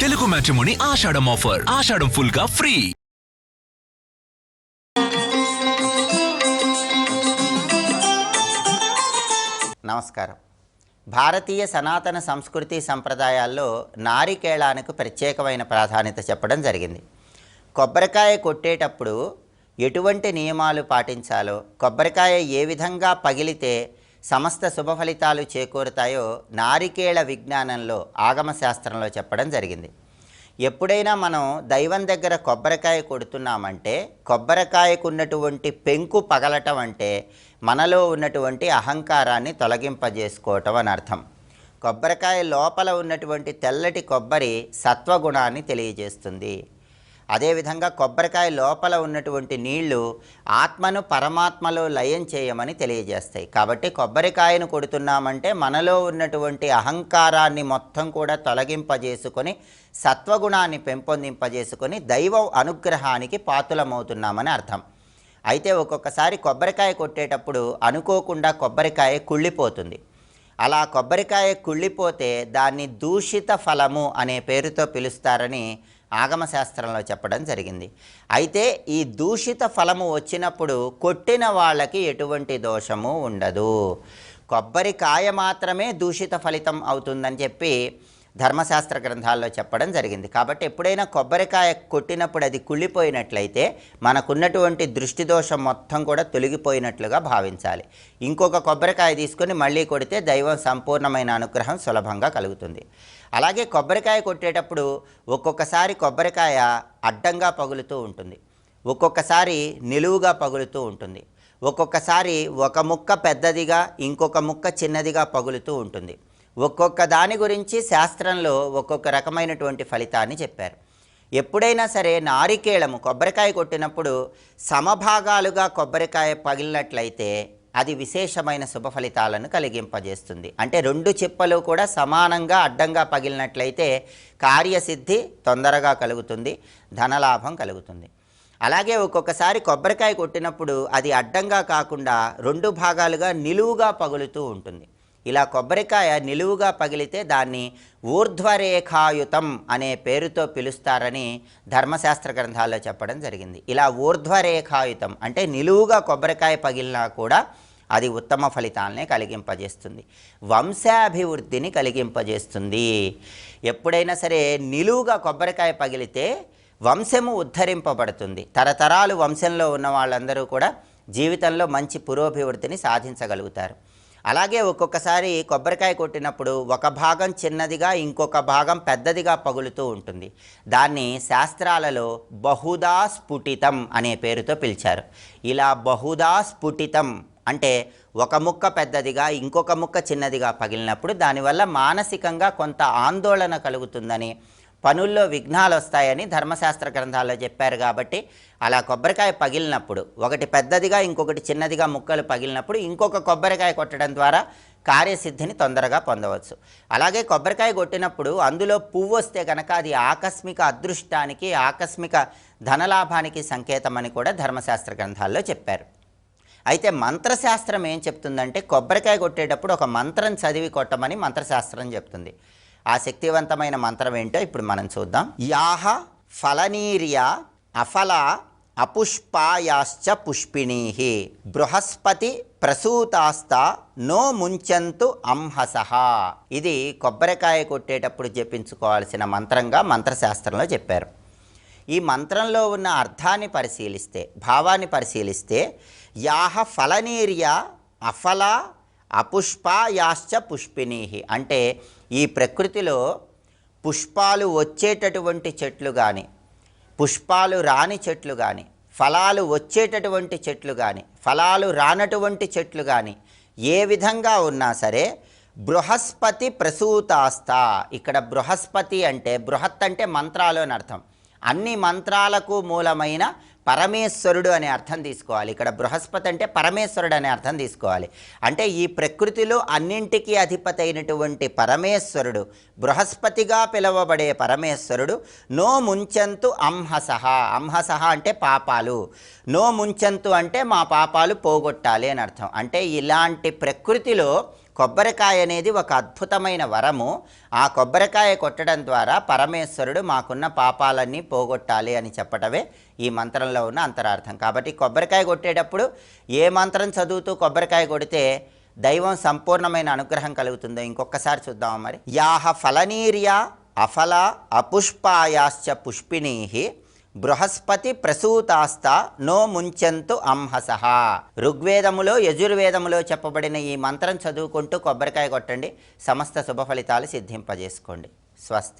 Telugu matrimony ఆషాఢం offer. ఆషాఢం full గా free. నమస్కారం. భారతీయ సనాతన సంస్కృతి సంప్రదాయాల్లో నారికేళానికి ప్రత్యేకమైన ప్రాధాన్యత చెప్పడం జరిగింది. కొబ్బరికాయ కొట్టేటప్పుడు ఎటువంటి నియమాలు పాటించాలో, కొబ్బరికాయ ఏ విధంగా పగిలితే సమస్త శుభ ఫలితాలు చేకూరుతాయో నారికేళ విజ్ఞానంలో, ఆగమ శాస్త్రంలో చెప్పడం జరిగింది. ఎప్పుడైనా మనం దైవం దగ్గర కొబ్బరికాయ కొడుతున్నామంటే, కొబ్బరికాయకు ఉన్నటువంటి పెంకు పగలటం అంటే మనలో ఉన్నటువంటి అహంకారాన్ని తొలగింపజేసుకోవటం అని అర్థం. కొబ్బరికాయ లోపల ఉన్నటువంటి తెల్లటి కొబ్బరి సత్వగుణాన్ని తెలియజేస్తుంది. అదేవిధంగా కొబ్బరికాయ లోపల ఉన్నటువంటి నీళ్లు ఆత్మను పరమాత్మలో లయం చేయమని తెలియజేస్తాయి. కాబట్టి కొబ్బరికాయను కొడుతున్నామంటే మనలో ఉన్నటువంటి అహంకారాన్ని మొత్తం కూడా తొలగింపజేసుకొని సత్వగుణాన్ని పెంపొందింపజేసుకొని దైవ అనుగ్రహానికి పాతులమవుతున్నామని అర్థం. అయితే ఒక్కొక్కసారి కొబ్బరికాయ కొట్టేటప్పుడు అనుకోకుండా కొబ్బరికాయ కుళ్ళిపోతుంది. అలా కొబ్బరికాయ కుళ్ళిపోతే దాన్ని దూషిత ఫలము అనే పేరుతో పిలుస్తారని ఆగమశాస్త్రంలో చెప్పడం జరిగింది. అయితే ఈ దూషిత ఫలము వచ్చినప్పుడు కొట్టిన వాళ్ళకి ఎటువంటి దోషము ఉండదు. కొబ్బరికాయ మాత్రమే దూషిత ఫలితం అవుతుందని చెప్పి ధర్మశాస్త్ర గ్రంథాల్లో చెప్పడం జరిగింది. కాబట్టి ఎప్పుడైనా కొబ్బరికాయ కొట్టినప్పుడు అది కుళ్ళిపోయినట్లయితే మనకున్నటువంటి దృష్టి దోషం మొత్తం కూడా తొలగిపోయినట్లుగా భావించాలి. ఇంకొక కొబ్బరికాయ తీసుకొని మళ్ళీ కొడితే దైవం సంపూర్ణమైన అనుగ్రహం సులభంగా కలుగుతుంది. అలాగే కొబ్బరికాయ కొట్టేటప్పుడు ఒక్కొక్కసారి కొబ్బరికాయ అడ్డంగా పగులుతూ ఉంటుంది, ఒక్కొక్కసారి నిలువుగా పగులుతూ ఉంటుంది, ఒక్కొక్కసారి ఒక ముక్క పెద్దదిగా ఇంకొక ముక్క చిన్నదిగా పగులుతూ ఉంటుంది. ఒక్కొక్క దాని గురించి శాస్త్రంలో ఒక్కొక్క రకమైనటువంటి ఫలితాన్ని చెప్పారు. ఎప్పుడైనా సరే నారికేళము కొబ్బరికాయ కొట్టినప్పుడు సమభాగాలుగా కొబ్బరికాయ పగిలినట్లయితే అది విశేషమైన శుభ ఫలితాలను కలిగింపజేస్తుంది. అంటే రెండు చిప్పలు కూడా సమానంగా అడ్డంగా పగిలినట్లయితే కార్యసిద్ధి తొందరగా కలుగుతుంది, ధనలాభం కలుగుతుంది. అలాగే ఒక్కొక్కసారి కొబ్బరికాయ కొట్టినప్పుడు అది అడ్డంగా కాకుండా రెండు భాగాలుగా నిలువుగా పగులుతూ ఉంటుంది. ఇలా కొబ్బరికాయ నిలువుగా పగిలితే దాన్ని ఊర్ధ్వరేఖాయుతం అనే పేరుతో పిలుస్తారని ధర్మశాస్త్ర గ్రంథాల్లో చెప్పడం జరిగింది. ఇలా ఊర్ధ్వరేఖాయుతం అంటే నిలువుగా కొబ్బరికాయ పగిలినా కూడా అది ఉత్తమ ఫలితాలనే కలిగింపజేస్తుంది, వంశాభివృద్ధిని కలిగింపజేస్తుంది. ఎప్పుడైనా సరే నిలువుగా కొబ్బరికాయ పగిలితే వంశము ఉద్ధరింపబడుతుంది. తరతరాలు వంశంలో ఉన్న వాళ్ళందరూ కూడా జీవితంలో మంచి పురోభివృద్ధిని సాధించగలుగుతారు. అలాగే ఒక్కొక్కసారి కొబ్బరికాయ కొట్టినప్పుడు ఒక భాగం చిన్నదిగా ఇంకొక భాగం పెద్దదిగా పగులుతూ ఉంటుంది. దాన్ని శాస్త్రాలలో బహుదా స్ఫుటితం అనే పేరుతో పిలిచారు. ఇలా బహుదా స్ఫుటితం అంటే ఒక ముక్క పెద్దదిగా ఇంకొక ముక్క చిన్నదిగా పగిలినప్పుడు దానివల్ల మానసికంగా కొంత ఆందోళన కలుగుతుందని, పనుల్లో విఘ్నాలు వస్తాయని ధర్మశాస్త్ర గ్రంథాల్లో చెప్పారు. కాబట్టి అలా కొబ్బరికాయ పగిలినప్పుడు ఒకటి పెద్దదిగా ఇంకొకటి చిన్నదిగా ముక్కలు పగిలినప్పుడు ఇంకొక కొబ్బరికాయ కొట్టడం ద్వారా కార్యసిద్ధిని తొందరగా పొందవచ్చు. అలాగే కొబ్బరికాయ కొట్టినప్పుడు అందులో పువ్వు వస్తే కనుక అది ఆకస్మిక అదృష్టానికి, ఆకస్మిక ధనలాభానికి సంకేతమని కూడా ధర్మశాస్త్ర గ్రంథాల్లో చెప్పారు. అయితే మంత్రశాస్త్రం ఏం చెప్తుందంటే కొబ్బరికాయ కొట్టేటప్పుడు ఒక మంత్రం చదివి కొట్టమని మంత్రశాస్త్రం చెప్తుంది. ఆ శక్తివంతమైన మంత్రం ఏంటో ఇప్పుడు మనం చూద్దాం. యాహ ఫలనీర్య అఫల అపుష్పాయాశ్చ పుష్పిణీః బృహస్పతి ప్రసూతాస్త నో ముంచంతు అంహసః. ఇది కొబ్బరికాయ కొట్టేటప్పుడు జపించుకోవాల్సిన మంత్రంగా మంత్రశాస్త్రంలో చెప్పారు. ఈ మంత్రంలో ఉన్న అర్థాన్ని పరిశీలిస్తే, భావాన్ని పరిశీలిస్తే యాహ ఫలనీర్య అఫల అపుష్పాయాశ్చ పుష్పిణీః అంటే ఈ ప్రకృతిలో పుష్పాలు వచ్చేటటువంటి చెట్లు కానీ, పుష్పాలు రాని చెట్లు కానీ, ఫలాలు వచ్చేటటువంటి చెట్లు కానీ, ఫలాలు రానటువంటి చెట్లు కానీ ఏ విధంగా ఉన్నా సరే బృహస్పతి ప్రసూతాస్త. ఇక్కడ బృహస్పతి అంటే బృహత్ అంటే మంత్రాలు అని అర్థం. అన్ని మంత్రాలకు మూలమైన పరమేశ్వరుడు అనే అర్థం తీసుకోవాలి. ఇక్కడ బృహస్పతి అంటే పరమేశ్వరుడు అనే అర్థం తీసుకోవాలి. అంటే ఈ ప్రకృతిలో అన్నింటికీ అధిపతి అయినటువంటి పరమేశ్వరుడు, బృహస్పతిగా పిలువబడే పరమేశ్వరుడు నో ముంచంతు అంహసః. అంహసః అంటే పాపాలు, నో ముంచంతు అంటే మా పాపాలు పోగొట్టాలి అని అర్థం. అంటే ఇలాంటి ప్రకృతిలో కొబ్బరికాయ అనేది ఒక అద్భుతమైన వరము. ఆ కొబ్బరికాయ కొట్టడం ద్వారా పరమేశ్వరుడు మాకున్న పాపాలన్నీ పోగొట్టాలి అని చెప్పటమే ఈ మంత్రంలో ఉన్న అంతరార్థం. కాబట్టి కొబ్బరికాయ కొట్టేటప్పుడు ఏ మంత్రం చదువుతూ కొబ్బరికాయ కొడితే దైవం సంపూర్ణమైన అనుగ్రహం కలుగుతుందో ఇంకొకసారి చూద్దాం. మరి యాహ ఫలనీర్య అఫల అపుష్పాయాశ్చ పుష్పిణీ బృహస్పతి ప్రసూతాస్త నో ముంచంతు అంహసః. ఋగ్వేదములో యజుర్వేదములో చెప్పబడిన ఈ మంత్రం చదువుకుంటూ కొబ్బరికాయ కొట్టండి. సమస్త శుభ ఫలితాలు సిద్ధింపజేసుకోండి. స్వస్తి.